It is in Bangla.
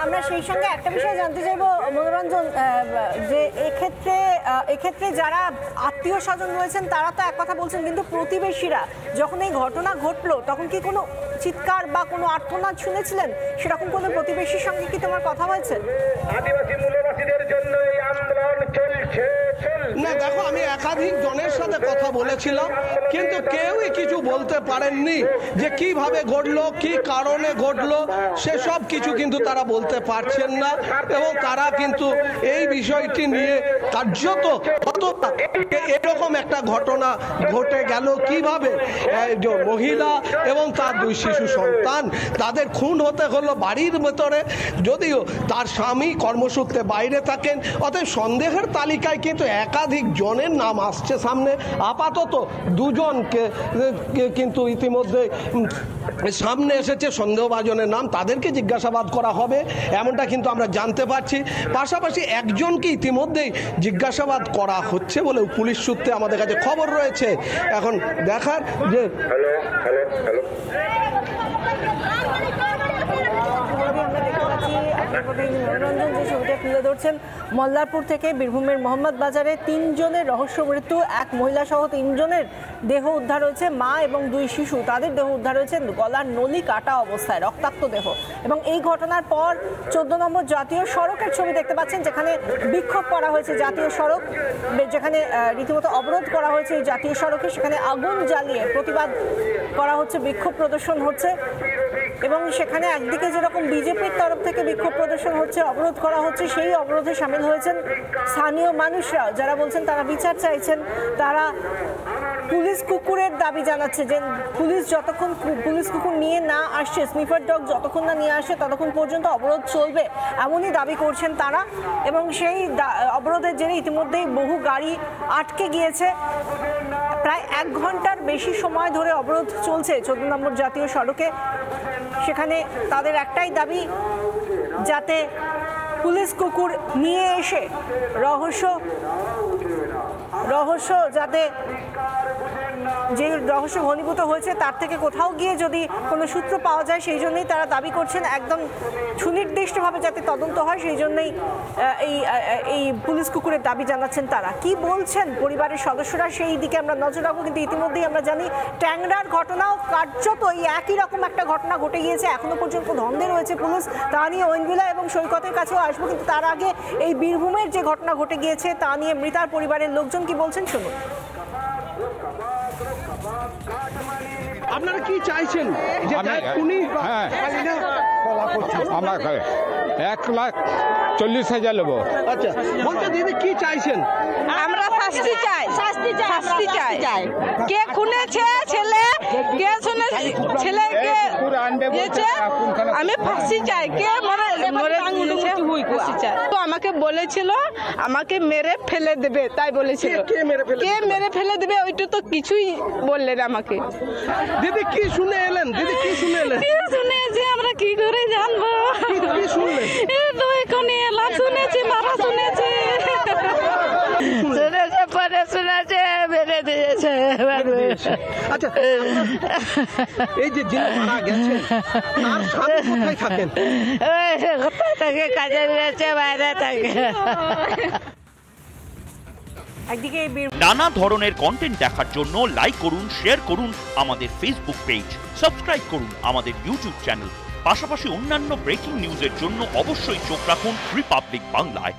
আমরা সেই সঙ্গে একটা বিষয় জানতে চাইবো মনোরঞ্জন, যে এক্ষেত্রে যারা আত্মীয় স্বজন রয়েছেন তারা তো এক কথা বলছেন, কিন্তু প্রতিবেশীরা যখন এই ঘটনা ঘটলো তখন কি কোনো চিৎকার বা কোনো আর্তনাদ শুনেছিলেন? সেরকম কোনো প্রতিবেশীর সঙ্গে কি তোমার কথা হয়েছে? আদিবাসী মূল্যবাসীদের জন্য এই আন্দোলন চলছে। না দেখো, আমি একাধিক জনের সাথে কথা বলেছিলাম, কিন্তু কেউই কিছু বলতে পারেননি যে কিভাবে ঘটলো, কি কারণে ঘটলো, সেসব কিছু কিন্তু তারা বলতে পারছেন না। এবং তারা কিন্তু এই বিষয়টি নিয়ে কার্যত এরকম একটা ঘটনা ঘটে গেল কিভাবে, মহিলা এবং তার 2 শিশু সন্তান তাদের খুন হতে হলো বাড়ির ভেতরে, যদিও তার স্বামী কর্মসূত্রে বাইরে থাকেন। অতএব সন্দেহের তালিকায় কিন্তু একাধিক জনের নাম আসছে সামনে। আপাতত 2 জনকে কিন্তু ইতিমধ্যে সামনে এসেছে সন্দেহভাজনের নাম, তাদেরকে জিজ্ঞাসাবাদ করা হবে এমনটা কিন্তু আমরা জানতে পারছি। পাশাপাশি একজনকে ইতিমধ্যেই জিজ্ঞাসাবাদ করা হচ্ছে বলে পুলিশ সূত্রে আমাদের কাছে খবর রয়েছে। এখন দেখার যে মনোরঞ্জন যে ছবিটা তুলে ধরছেন মল্লারপুর থেকে বীরভূমের মোহাম্মদ বাজারে 3 জনের রহস্য মৃত্যু, এক মহিলা সহ 3 জনের দেহ উদ্ধার হয়েছে। মা এবং 2 শিশু, তাদের দেহ উদ্ধার হয়েছে গলার নলি কাটা অবস্থায়, রক্তাক্ত দেহ। এবং এই ঘটনার পর 14 নম্বর জাতীয় সড়কের ছবি দেখতে পাচ্ছেন, যেখানে বিক্ষোভ করা হয়েছে জাতীয় সড়ক, যেখানে রীতিমতো অবরোধ করা হয়েছে এই জাতীয় সড়কে, সেখানে আগুন জ্বালিয়ে প্রতিবাদ করা হচ্ছে, বিক্ষোভ প্রদর্শন হচ্ছে। এবং সেখানে একদিকে যেরকম বিজেপির তরফ থেকে বিক্ষোভ প্রদর্শন হচ্ছে, অবরোধ করা হচ্ছে, সেই অবরোধে সামিল হয়েছেন স্থানীয় মানুষরা, যারা বলছেন তারা বিচার চাইছেন। তারা পুলিশ কুকুরের দাবি জানাচ্ছে যে পুলিশ কুকুর নিয়ে না আসছে, স্নিফার ডগ যতক্ষণ না নিয়ে আসে ততক্ষণ পর্যন্ত অবরোধ চলবে, এমনই দাবি করছেন তারা। এবং সেই অবরোধের জেরে ইতিমধ্যেই বহু গাড়ি আটকে গিয়েছে। প্রায় 1 ঘন্টার বেশি সময় ধরে অবরোধ চলছে 14 নম্বর জাতীয় সড়কে। সেখানে তাদের একটাই দাবি, যাতে পুলিশ কুকুর নিয়ে এসে রহস্য যাতে যে রহস্য ঘনীভূত হয়েছে তার থেকে কোথাও গিয়ে যদি কোনো সূত্র পাওয়া যায়, সেই জন্যই তারা দাবি করছেন একদম সুনির্দিষ্টভাবে যাতে তদন্ত হয়, সেই জন্যই এই পুলিশ কুকুরের দাবি জানাচ্ছেন তারা। কি বলছেন পরিবারের সদস্যরা সেই দিকে আমরা নজর রাখবো। কিন্তু ইতিমধ্যেই আমরা জানি ট্যাংরার ঘটনাও কার্যত এই একই রকম একটা ঘটনা ঘটে গিয়েছে, এখনো পর্যন্ত ধন্দে রয়েছে পুলিশ। তা নিয়ে ঐনবিলা এবং সৈকতের কাছেও আসবো, কিন্তু তার আগে এই বীরভূমের যে ঘটনা ঘটে গিয়েছে তা নিয়ে মৃতার পরিবারের লোকজন কি বলছেন শুনুন। আপনারা কি চাইছেন? আমরা 1,40,000 নেবো। আচ্ছা, বলতে দিদি কি চাইছেন? আমরা শাস্তি চাই, শাস্তি চাই। কে খুনেছে ছেলে, কে ছেলেকে দিয়েছে, আমি ফাঁসি চাই। কে মরে তো আমাকে বলেছিল আমাকে মেরে ফেলে দেবে, তাই বলেছিল। কে মেরে ফেলে দেবে ওইটা তো কিছুই বললেন আমাকে। দিদি কি শুনে এলেন? দিদি কি শুনে এলেন? শুনেছি, আমরা কি করে জানবো? কি শুনলেন? শুনেছি, মারা শুনেছি, পরে শুনেছে মেরে দিয়েছে। আচ্ছা, এই যে যিনি মারা গেছেন তার স্বামী কোথায় থাকেন? কোথায় থাকে? কাজে গেছে, বাইরে থাকে। নানা ধরনের কন্টেন্ট দেখার জন্য লাইক করুন, শেয়ার করুন আমাদের ফেসবুক পেজ, সাবস্ক্রাইব করুন আমাদের ইউটিউব চ্যানেল। পাশাপাশি অন্যান্য ব্রেকিং নিউজের জন্য অবশ্যই চোখ রাখুন রিপাবলিক বাংলায়।